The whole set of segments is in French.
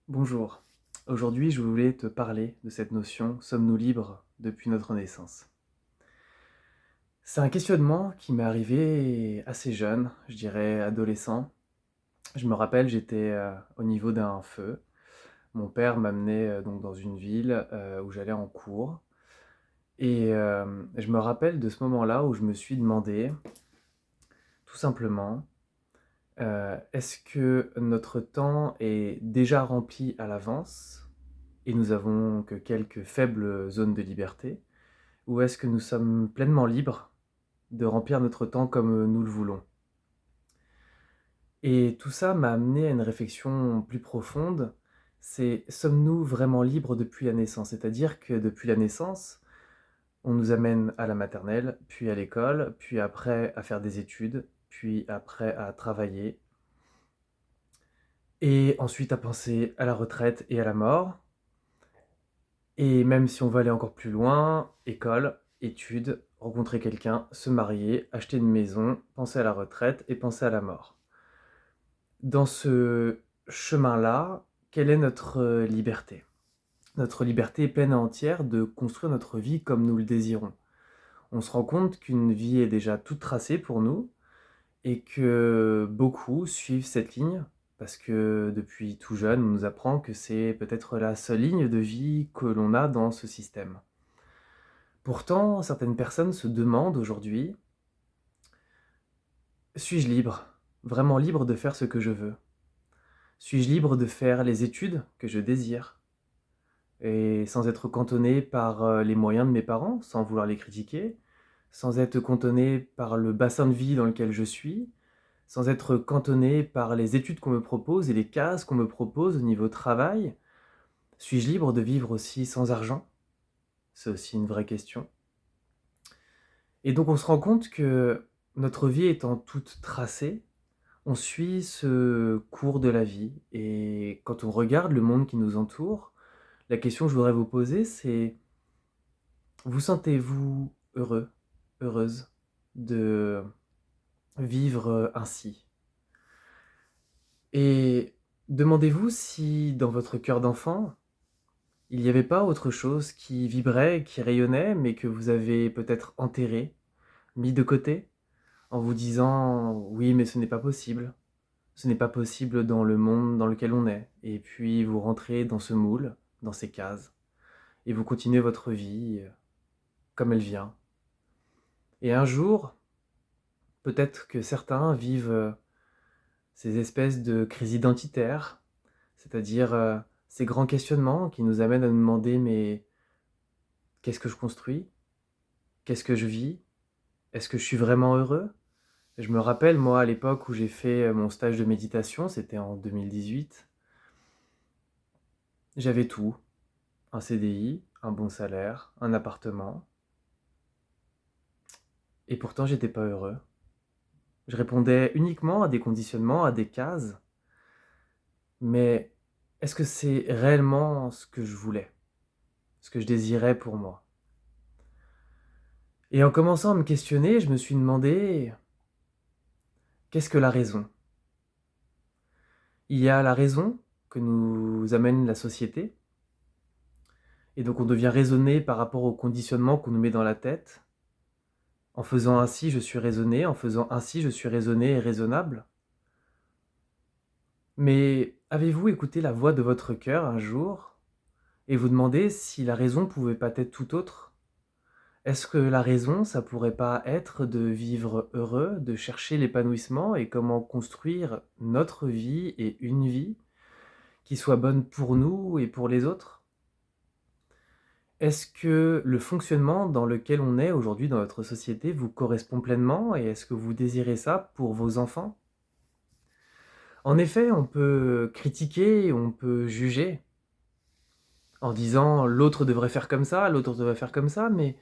Bonjour. Aujourd'hui, je voulais te parler de cette notion, sommes-nous libres depuis notre naissance? C'est un questionnement qui m'est arrivé assez jeune, je dirais adolescent. Je me rappelle, j'étais au niveau d'un feu. Mon père m'amenait donc dans une ville où j'allais en cours. Et je me rappelle de ce moment-là où je me suis demandé, tout simplement, est-ce que notre temps est déjà rempli à l'avance et nous avons que quelques faibles zones de liberté? Ou est-ce que nous sommes pleinement libres de remplir notre temps comme nous le voulons? Et tout ça m'a amené à une réflexion plus profonde, c'est sommes-nous vraiment libres depuis la naissance? C'est-à-dire que depuis la naissance, on nous amène à la maternelle, puis à l'école, puis après à faire des études, puis après à travailler, et ensuite à penser à la retraite et à la mort. Et même si on veut aller encore plus loin, école, études, rencontrer quelqu'un, se marier, acheter une maison, penser à la retraite et penser à la mort. Dans ce chemin-là, quelle est notre liberté? Notre liberté est pleine et entière de construire notre vie comme nous le désirons. On se rend compte qu'une vie est déjà toute tracée pour nous et que beaucoup suivent cette ligne parce que depuis tout jeune, on nous apprend que c'est peut-être la seule ligne de vie que l'on a dans ce système. Pourtant, certaines personnes se demandent aujourd'hui: «Suis-je libre? Vraiment libre de faire ce que je veux? Suis-je libre de faire les études que je désire? Et sans être cantonné par, les moyens de mes parents, sans vouloir les critiquer, sans être cantonné par le bassin de vie dans lequel je suis, sans être cantonné par les études qu'on me propose et les cases qu'on me propose au niveau travail. Suis-je libre de vivre aussi sans argent?» C'est aussi une vraie question. Et donc on se rend compte que notre vie étant toute tracée, on suit ce cours de la vie et quand on regarde le monde qui nous entoure, la question que je voudrais vous poser, c'est: vous sentez-vous heureux, heureuse de vivre, ainsi? Et demandez-vous si dans votre cœur d'enfant, il n'y avait pas autre chose qui vibrait, qui rayonnait, mais que vous avez peut-être enterré, mis de côté, en vous disant: «Oui, mais ce n'est pas possible. Ce n'est pas possible dans le monde dans lequel on est», et puis vous rentrez dans ce moule, dans ces cases et vous continuez votre vie, comme elle vient. Et un jour, peut-être que certains vivent, ces espèces de crises identitaires, c'est-à-dire, ces grands questionnements qui nous amènent à nous demander: «Mais qu'est-ce que je construis? Qu'est-ce que je vis? Est-ce que je suis vraiment heureux?» Je me rappelle, moi, à l'époque où j'ai fait, mon stage de méditation, c'était en 2018, j'avais tout. Un CDI, un bon salaire, un appartement, et pourtant j'étais pas heureux. Je répondais uniquement à des conditionnements, à des cases, mais est-ce que c'est réellement ce que je voulais? Ce que je désirais pour moi? Et en commençant à me questionner, je me suis demandé: «Qu'est-ce que la raison?» Il y a la raison que nous amène la société, et donc on devient raisonné par rapport au conditionnement qu'on nous met dans la tête. En faisant ainsi, je suis raisonné, en faisant ainsi, je suis raisonné et raisonnable. Mais avez-vous écouté la voix de votre cœur un jour et vous demandé si la raison pouvait pas être tout autre? Est-ce que la raison, ça pourrait pas être de vivre heureux, de chercher l'épanouissement et comment construire notre vie et une vie qui soit bonne pour nous et pour les autres? Est-ce que le fonctionnement dans lequel on est aujourd'hui dans notre société vous correspond pleinement et est-ce que vous désirez ça pour vos enfants? En effet, on peut critiquer, on peut juger en disant: «L'autre devrait faire comme ça, l'autre devrait faire comme ça», mais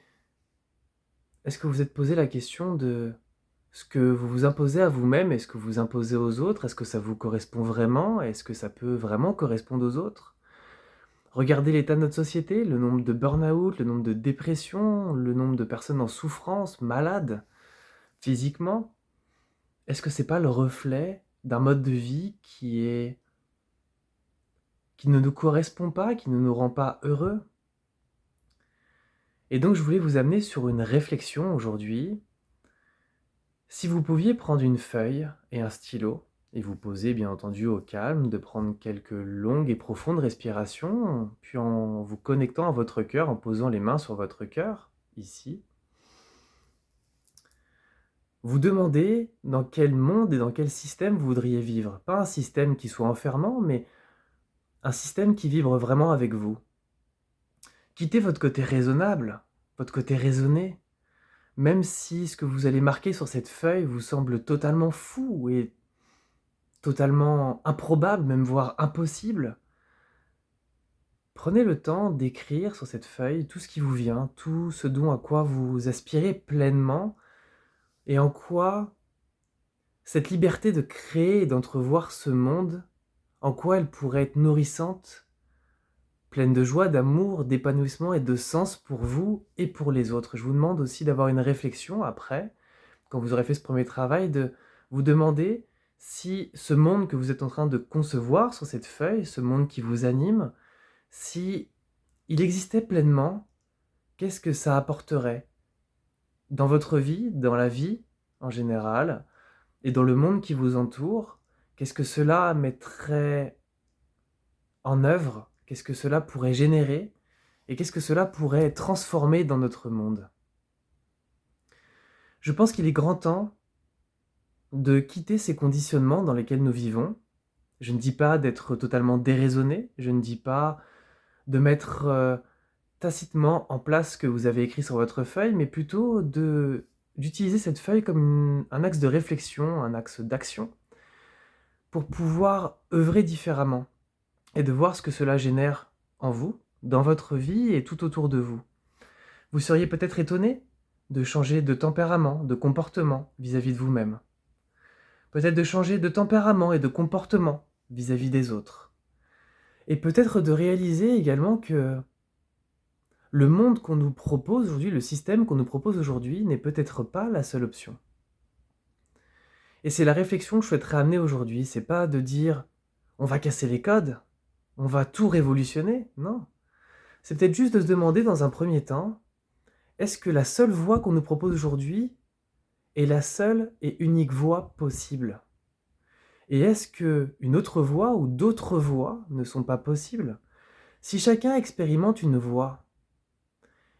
est-ce que vous êtes posé la question de ce que vous vous imposez à vous-même et ce que vous imposez aux autres? Est-ce que ça vous correspond vraiment? Est-ce que ça peut vraiment correspondre aux autres? Regardez l'état de notre société, le nombre de burn-out, le nombre de dépressions, le nombre de personnes en souffrance, malades physiquement. Est-ce que c'est pas le reflet d'un mode de vie qui ne nous correspond pas, qui ne nous rend pas heureux. Et donc je voulais vous amener sur une réflexion aujourd'hui. Si vous pouviez prendre une feuille et un stylo, et vous poser bien entendu au calme, de prendre quelques longues et profondes respirations, puis en vous connectant à votre cœur, en posant les mains sur votre cœur, ici, vous demandez dans quel monde et dans quel système vous voudriez vivre. Pas un système qui soit enfermant, mais un système qui vibre vraiment avec vous. Quittez votre côté raisonnable, votre côté raisonné, même si ce que vous allez marquer sur cette feuille vous semble totalement fou et totalement improbable, même voire impossible. Prenez le temps d'écrire sur cette feuille tout ce qui vous vient, tout ce à quoi vous aspirez pleinement et en quoi cette liberté de créer et d'entrevoir ce monde, en quoi elle pourrait être nourrissante, pleine de joie, d'amour, d'épanouissement et de sens pour vous et pour les autres. Je vous demande aussi d'avoir une réflexion après, quand vous aurez fait ce premier travail, de vous demander si ce monde que vous êtes en train de concevoir sur cette feuille, ce monde qui vous anime, si il existait pleinement, qu'est-ce que ça apporterait dans votre vie, dans la vie en général, et dans le monde qui vous entoure? Qu'est-ce que cela mettrait en œuvre? Qu'est-ce que cela pourrait générer? Et qu'est-ce que cela pourrait transformer dans notre monde? Je pense qu'il est grand temps de quitter ces conditionnements dans lesquels nous vivons. Je ne dis pas d'être totalement déraisonné, je ne dis pas de mettre tacitement en place ce que vous avez écrit sur votre feuille, mais plutôt d'utiliser cette feuille comme un axe de réflexion, un axe d'action, pour pouvoir œuvrer différemment et de voir ce que cela génère en vous, dans votre vie et tout autour de vous. Vous seriez peut-être étonné de changer de tempérament, de comportement vis-à-vis de vous-même. Peut-être de changer de tempérament et de comportement vis-à-vis des autres. Et peut-être de réaliser également que le monde qu'on nous propose aujourd'hui, le système qu'on nous propose aujourd'hui, n'est peut-être pas la seule option. Et c'est la réflexion que je souhaiterais amener aujourd'hui. C'est pas de dire on va casser les codes, on va tout révolutionner. Non. C'est peut-être juste de se demander dans un premier temps, est-ce que la seule voie qu'on nous propose aujourd'hui est la seule et unique voie possible? Et est-ce qu'une autre voie ou d'autres voies ne sont pas possibles? Si chacun expérimente une voie,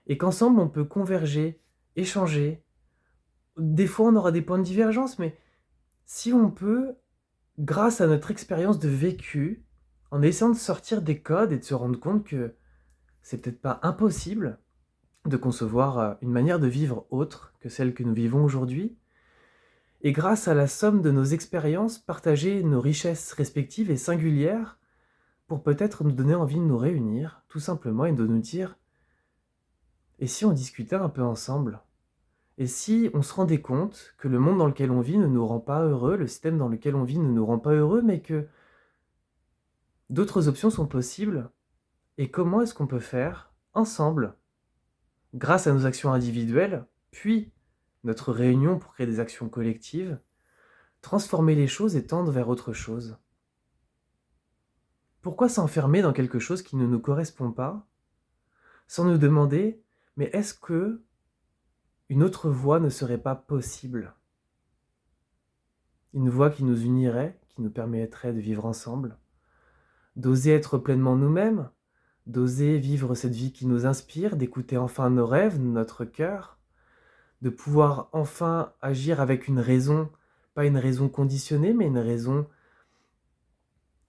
et qu'ensemble on peut converger, échanger, des fois on aura des points de divergence, mais si on peut, grâce à notre expérience de vécu, en essayant de sortir des codes et de se rendre compte que c'est peut-être pas impossible de concevoir une manière de vivre autre que celle que nous vivons aujourd'hui, et grâce à la somme de nos expériences, partager nos richesses respectives et singulières pour peut-être nous donner envie de nous réunir, tout simplement, et de nous dire « Et si on discutait un peu ensemble ? Et si on se rendait compte que le monde dans lequel on vit ne nous rend pas heureux, le système dans lequel on vit ne nous rend pas heureux, mais que d'autres options sont possibles, et comment est-ce qu'on peut faire ensemble, grâce à nos actions individuelles, puis notre réunion pour créer des actions collectives, transformer les choses et tendre vers autre chose? Pourquoi s'enfermer dans quelque chose qui ne nous correspond pas, sans nous demander, mais est-ce que une autre voie ne serait pas possible? Une voie qui nous unirait, qui nous permettrait de vivre ensemble, d'oser être pleinement nous-mêmes, d'oser vivre cette vie qui nous inspire, d'écouter enfin nos rêves, notre cœur, de pouvoir enfin agir avec une raison, pas une raison conditionnée, mais une raison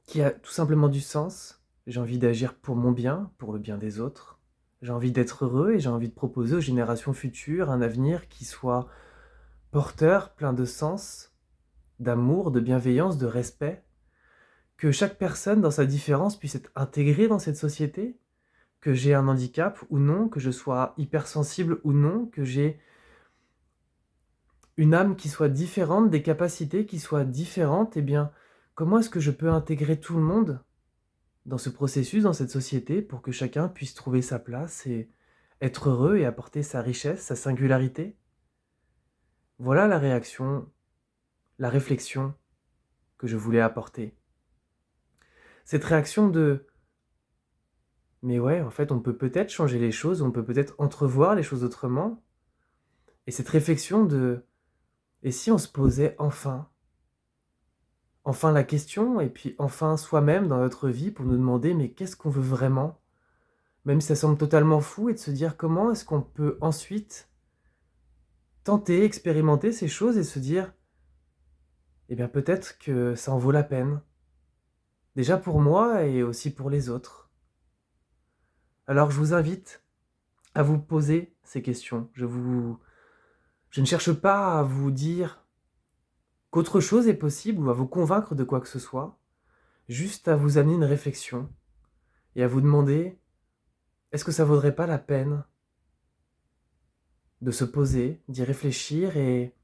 qui a tout simplement du sens. J'ai envie d'agir pour mon bien, pour le bien des autres. J'ai envie d'être heureux et j'ai envie de proposer aux générations futures un avenir qui soit porteur, plein de sens, d'amour, de bienveillance, de respect. Que chaque personne, dans sa différence, puisse être intégrée dans cette société, que j'ai un handicap ou non, que je sois hypersensible ou non, que j'ai une âme qui soit différente, des capacités qui soient différentes, eh bien, comment est-ce que je peux intégrer tout le monde dans ce processus, dans cette société, pour que chacun puisse trouver sa place et être heureux et apporter sa richesse, sa singularité? Voilà la réaction, la réflexion que je voulais apporter. Cette réaction de Mais ouais, en fait, on peut peut-être changer les choses, on peut peut-être entrevoir les choses autrement. Et cette réflexion de: «Et si on se posait enfin, enfin la question et puis enfin soi-même dans notre vie pour nous demander: "Mais qu'est-ce qu'on veut vraiment?"» Même si ça semble totalement fou et de se dire: «Comment est-ce qu'on peut ensuite tenter, expérimenter ces choses et se dire: "Eh bien peut-être que ça en vaut la peine"?» Déjà pour moi et aussi pour les autres. Alors je vous invite à vous poser ces questions. Je ne cherche pas à vous dire qu'autre chose est possible ou à vous convaincre de quoi que ce soit, juste à vous amener une réflexion et à vous demander: est-ce que ça vaudrait pas la peine de se poser, d'y réfléchir et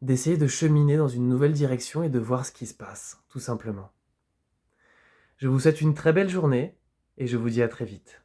d'essayer de cheminer dans une nouvelle direction et de voir ce qui se passe, tout simplement. Je vous souhaite une très belle journée et je vous dis à très vite.